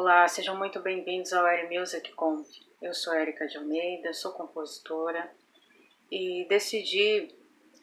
Olá, sejam muito bem-vindos ao Air Music Conf. Eu sou Érica de Almeida, sou compositora e decidi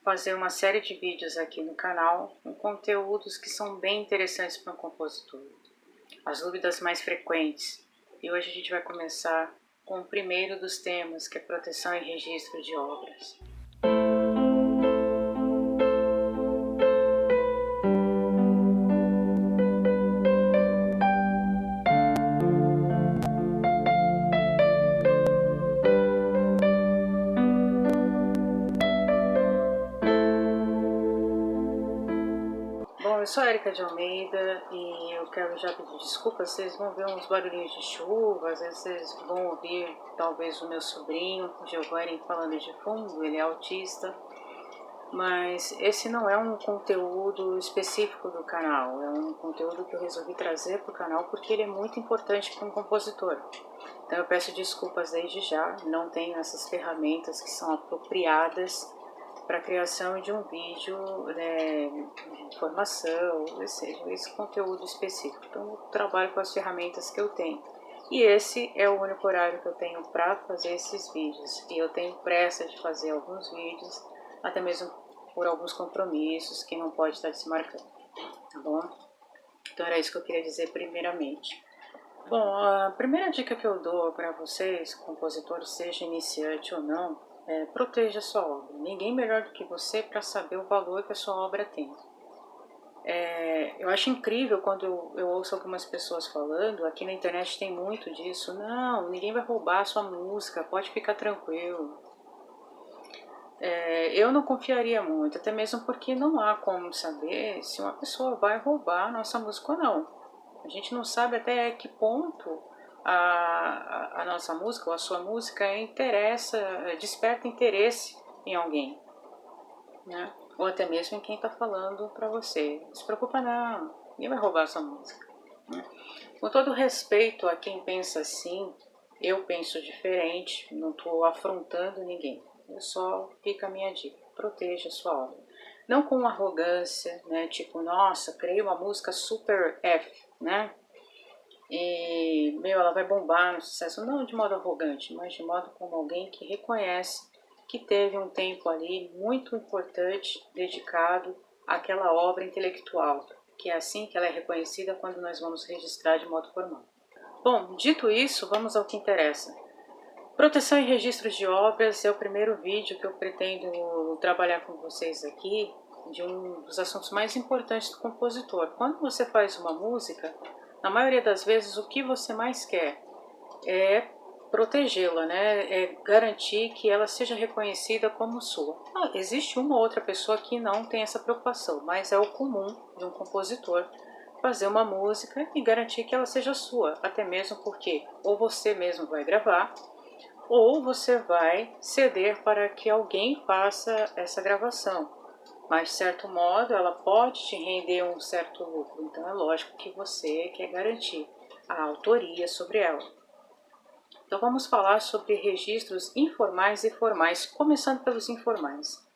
fazer uma série de vídeos aqui no canal com conteúdos que são bem interessantes para um compositor. As dúvidas mais frequentes. E hoje a gente vai começar com o primeiro dos temas, que é proteção e registro de obras. Bom, eu sou a Érica de Almeida e eu quero já pedir desculpas, vocês vão ver uns barulhinhos de chuva, às vezes vocês vão ouvir talvez o meu sobrinho, o Giovanni, falando de fundo, ele é autista, mas esse não é um conteúdo específico do canal, é um conteúdo que eu resolvi trazer para o canal porque ele é muito importante para um compositor. Então eu peço desculpas desde já, não tenho essas ferramentas que são apropriadas para a criação de um vídeo de informação, ou seja, esse conteúdo específico. Então eu trabalho com as ferramentas que eu tenho. E esse é o único horário que eu tenho para fazer esses vídeos. E eu tenho pressa de fazer alguns vídeos, até mesmo por alguns compromissos que não pode estar desmarcando, tá bom? Então era isso que eu queria dizer primeiramente. Bom, a primeira dica que eu dou para vocês, compositores, seja iniciante ou não, é proteja a sua obra. Ninguém melhor do que você para saber o valor que a sua obra tem. Eu acho incrível quando eu ouço algumas pessoas falando, aqui na internet tem muito disso, não, ninguém vai roubar a sua música, pode ficar tranquilo. Eu não confiaria muito, até mesmo porque não há como saber se uma pessoa vai roubar a nossa música ou não. A gente não sabe até que ponto a nossa música ou a sua música desperta interesse em alguém, né? Ou até mesmo em quem está falando para você. Não se preocupa não, ninguém vai roubar a sua música, né? Com todo respeito a quem pensa assim, eu penso diferente, não estou afrontando ninguém. Só fica a minha dica, proteja a sua obra. Não com arrogância, né? Tipo, nossa, criei uma música super F, né? E, ela vai bombar no sucesso. Não de modo arrogante, mas de modo como alguém que reconhece que teve um tempo ali muito importante dedicado àquela obra intelectual, que é assim que ela é reconhecida quando nós vamos registrar de modo formal. Bom, dito isso, vamos ao que interessa. Proteção e registro de obras é o primeiro vídeo que eu pretendo trabalhar com vocês aqui, de um dos assuntos mais importantes do compositor. Quando você faz uma música, na maioria das vezes o que você mais quer é protegê-la, né? É garantir que ela seja reconhecida como sua. Existe uma ou outra pessoa que não tem essa preocupação, mas é o comum de um compositor fazer uma música e garantir que ela seja sua, até mesmo porque ou você mesmo vai gravar, ou você vai ceder para que alguém faça essa gravação. Mas, de certo modo, ela pode te render um certo lucro. Então, é lógico que você quer garantir a autoria sobre ela. Então, vamos falar sobre registros informais e formais, começando pelos informais.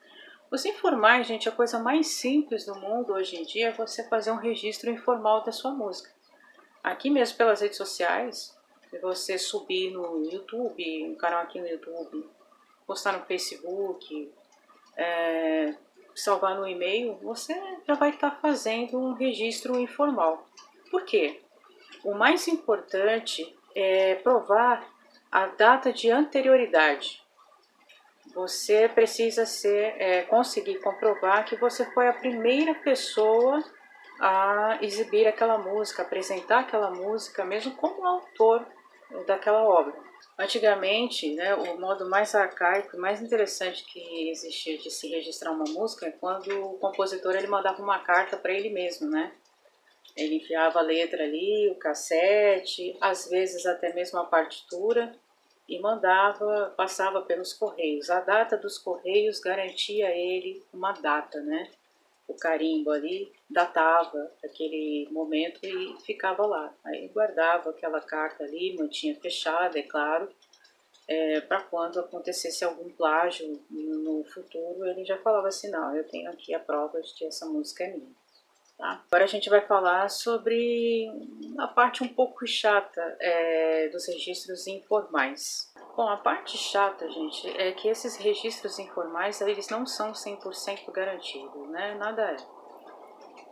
Os informais, gente, a coisa mais simples do mundo hoje em dia é você fazer um registro informal da sua música. Aqui mesmo pelas redes sociais, você subir no YouTube, um canal aqui no YouTube, postar no Facebook, salvar no e-mail, você já vai estar fazendo um registro informal. Por quê? O mais importante é provar a data de anterioridade. Você precisa conseguir comprovar que você foi a primeira pessoa a exibir aquela música, apresentar aquela música, mesmo como autor daquela obra. Antigamente, né, o modo mais arcaico, mais interessante que existia de se registrar uma música é quando o compositor ele mandava uma carta para ele mesmo, né? Ele enfiava a letra ali, o cassete, às vezes até mesmo a partitura, e passava pelos correios. A data dos correios garantia a ele uma data, né? O carimbo ali datava aquele momento e ficava lá. Aí guardava aquela carta ali, mantinha fechada, é claro, para quando acontecesse algum plágio no futuro, ele já falava assim, não, eu tenho aqui a prova de que essa música é minha. Tá? Agora a gente vai falar sobre a parte um pouco chata dos registros informais. Bom, a parte chata, gente, é que esses registros informais, eles não são 100% garantidos, né? Nada é.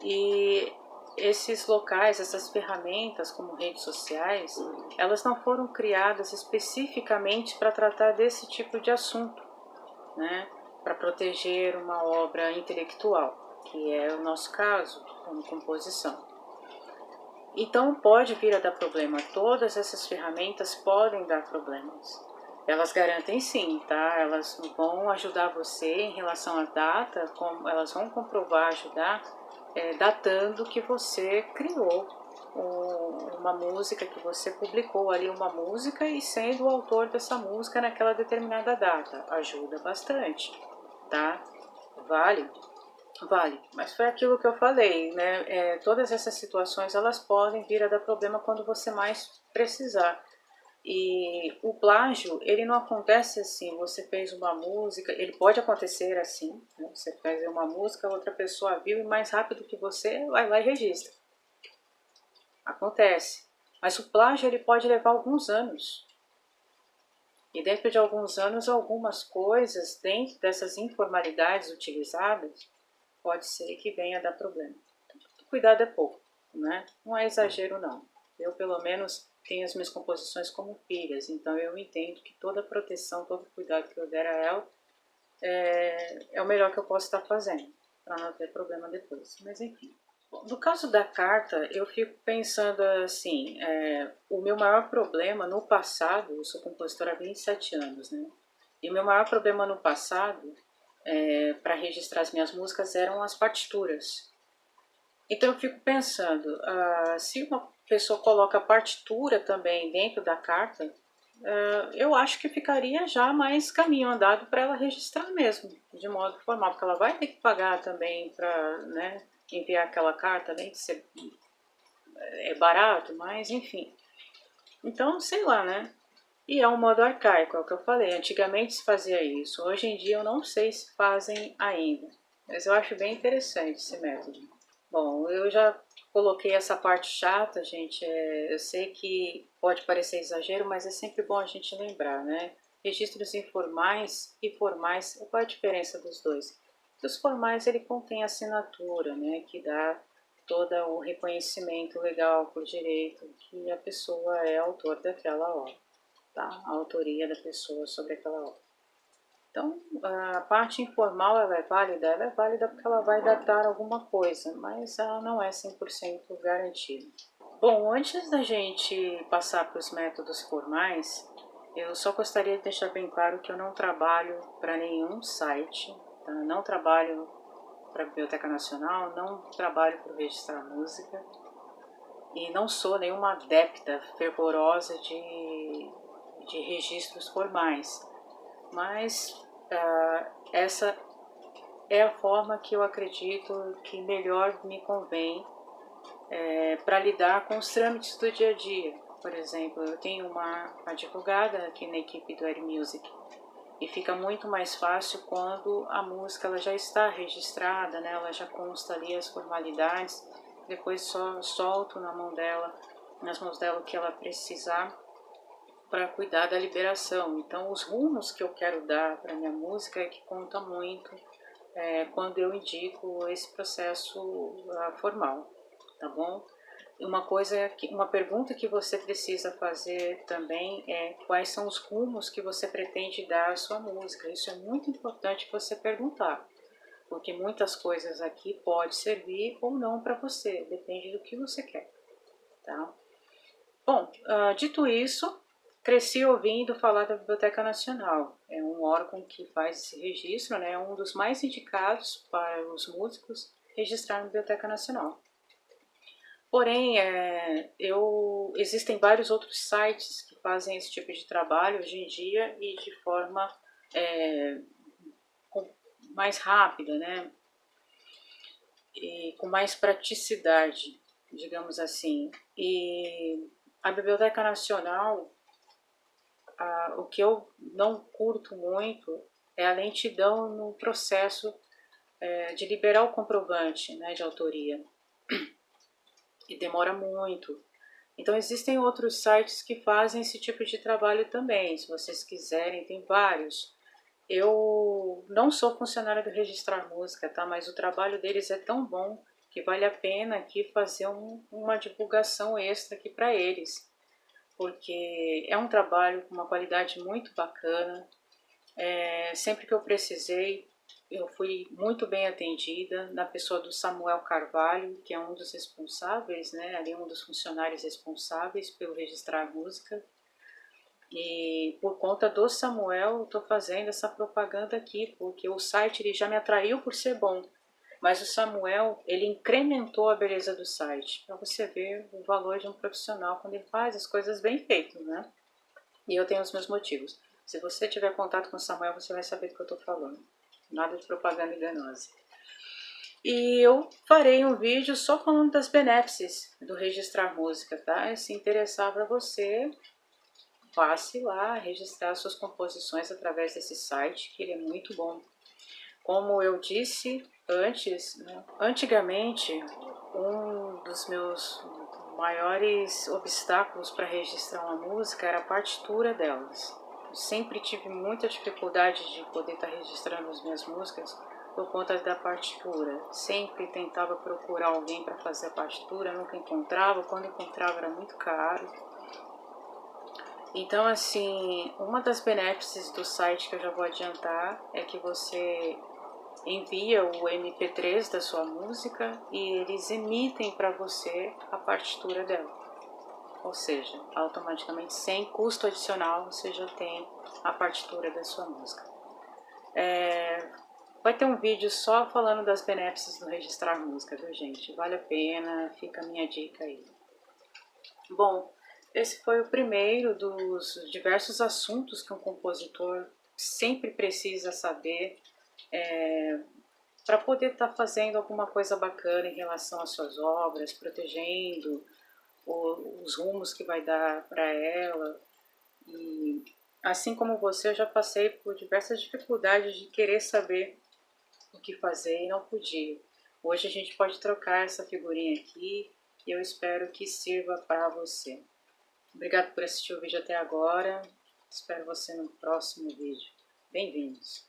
E esses locais, essas ferramentas como redes sociais, elas não foram criadas especificamente para tratar desse tipo de assunto, né? Para proteger uma obra intelectual, que é o nosso caso como composição. Então pode vir a dar problema, todas essas ferramentas podem dar problemas. Elas garantem sim, tá? Elas vão ajudar você em relação à data, elas vão comprovar, ajudar, datando que você criou uma música, que você publicou ali uma música e sendo o autor dessa música naquela determinada data. Ajuda bastante, tá? Vale? Vale, mas foi aquilo que eu falei, né? Todas essas situações elas podem vir a dar problema quando você mais precisar. E o plágio, ele não acontece assim, você fez uma música, ele pode acontecer assim, né? Você fez uma música, outra pessoa viu e mais rápido que você vai lá e registra. Acontece. Mas o plágio ele pode levar alguns anos. E dentro de alguns anos, algumas coisas, dentro dessas informalidades utilizadas, pode ser que venha a dar problema. Cuidado é pouco, né? Não é exagero não. Eu pelo menos tenho as minhas composições como filhas, então eu entendo que toda proteção, todo cuidado que eu der a ela é o melhor que eu posso estar fazendo, para não ter problema depois. Mas enfim. No caso da carta, eu fico pensando assim, o meu maior problema no passado, eu sou compositora há 27 anos, né? E o meu maior problema no passado, para registrar as minhas músicas, eram as partituras. Então eu fico pensando, se uma pessoa coloca a partitura também dentro da carta, eu acho que ficaria já mais caminho andado para ela registrar mesmo, de modo formal, porque ela vai ter que pagar também para, né, enviar aquela carta, além de ser barato, mas enfim. Então, sei lá, né? E é um modo arcaico, é o que eu falei. Antigamente se fazia isso, hoje em dia eu não sei se fazem ainda, mas eu acho bem interessante esse método. Bom, eu já coloquei essa parte chata, gente. Eu sei que pode parecer exagero, mas é sempre bom a gente lembrar, né? Registros informais e formais, qual é a diferença dos dois? Os formais, ele contém assinatura, né? Que dá todo o reconhecimento legal por direito que a pessoa é autor daquela obra, tá? A autoria da pessoa sobre aquela obra. Então, a parte informal ela é válida porque ela vai datar alguma coisa, mas ela não é 100% garantida. Bom, antes da gente passar para os métodos formais, eu só gostaria de deixar bem claro que eu não trabalho para nenhum site, tá? Não trabalho para a Biblioteca Nacional, não trabalho para registrar música e não sou nenhuma adepta fervorosa de registros formais. Mas essa é a forma que eu acredito que melhor me convém para lidar com os trâmites do dia a dia. Por exemplo, eu tenho uma advogada aqui na equipe do Air Music e fica muito mais fácil quando a música ela já está registrada, né? Ela já consta ali as formalidades, depois só solto nas mãos dela o que ela precisar para cuidar da liberação. Então, os rumos que eu quero dar para minha música é que conta muito quando eu indico esse processo formal, tá bom? Uma pergunta que você precisa fazer também é quais são os rumos que você pretende dar à sua música. Isso é muito importante você perguntar, porque muitas coisas aqui pode servir ou não para você, depende do que você quer, tá? Bom, dito isso, cresci ouvindo falar da Biblioteca Nacional. É um órgão que faz esse registro, né? É um dos mais indicados para os músicos registrar na Biblioteca Nacional. Porém, existem vários outros sites que fazem esse tipo de trabalho hoje em dia e de forma mais rápida, né? E com mais praticidade, digamos assim. E a Biblioteca Nacional, o que eu não curto muito é a lentidão no processo de liberar o comprovante, né, de autoria. e demora muito. Então existem outros sites que fazem esse tipo de trabalho também, se vocês quiserem, tem vários. Eu não sou funcionária do Registrar Música, tá? Mas o trabalho deles é tão bom que vale a pena aqui fazer uma divulgação extra aqui para eles, porque é um trabalho com uma qualidade muito bacana. Sempre que eu precisei, eu fui muito bem atendida na pessoa do Samuel Carvalho, que é um dos responsáveis, né? Ali um dos funcionários responsáveis pelo Registrar Música. E por conta do Samuel, eu estou fazendo essa propaganda aqui, porque o site ele já me atraiu por ser bom, mas o Samuel ele incrementou a beleza do site, para você ver o valor de um profissional quando ele faz as coisas bem feitas, né? E eu tenho os meus motivos. Se você tiver contato com o Samuel, você vai saber do que eu estou falando. Nada de propaganda enganosa. E eu farei um vídeo só falando das benéfices do Registrar Música, tá? Se interessar para você, passe lá registrar suas composições através desse site, que ele é muito bom. Como eu disse antes, né, antigamente, um dos meus maiores obstáculos para registrar uma música era a partitura delas. Eu sempre tive muita dificuldade de poder estar registrando as minhas músicas por conta da partitura. Sempre tentava procurar alguém para fazer a partitura, nunca encontrava. Quando encontrava era muito caro. Então, assim, uma das benéfices do site que eu já vou adiantar é que você envia o MP3 da sua música e eles emitem para você a partitura dela. Ou seja, automaticamente, sem custo adicional, você já tem a partitura da sua música. Vai ter um vídeo só falando das benéfices do Registrar Música, viu, gente? Vale a pena, fica a minha dica aí. Bom, esse foi o primeiro dos diversos assuntos que um compositor sempre precisa saber para poder estar fazendo alguma coisa bacana em relação às suas obras, protegendo os rumos que vai dar para ela. E assim como você, eu já passei por diversas dificuldades de querer saber o que fazer e não podia. Hoje a gente pode trocar essa figurinha aqui e eu espero que sirva para você. Obrigado por assistir o vídeo até agora. Espero você no próximo vídeo. Bem-vindos!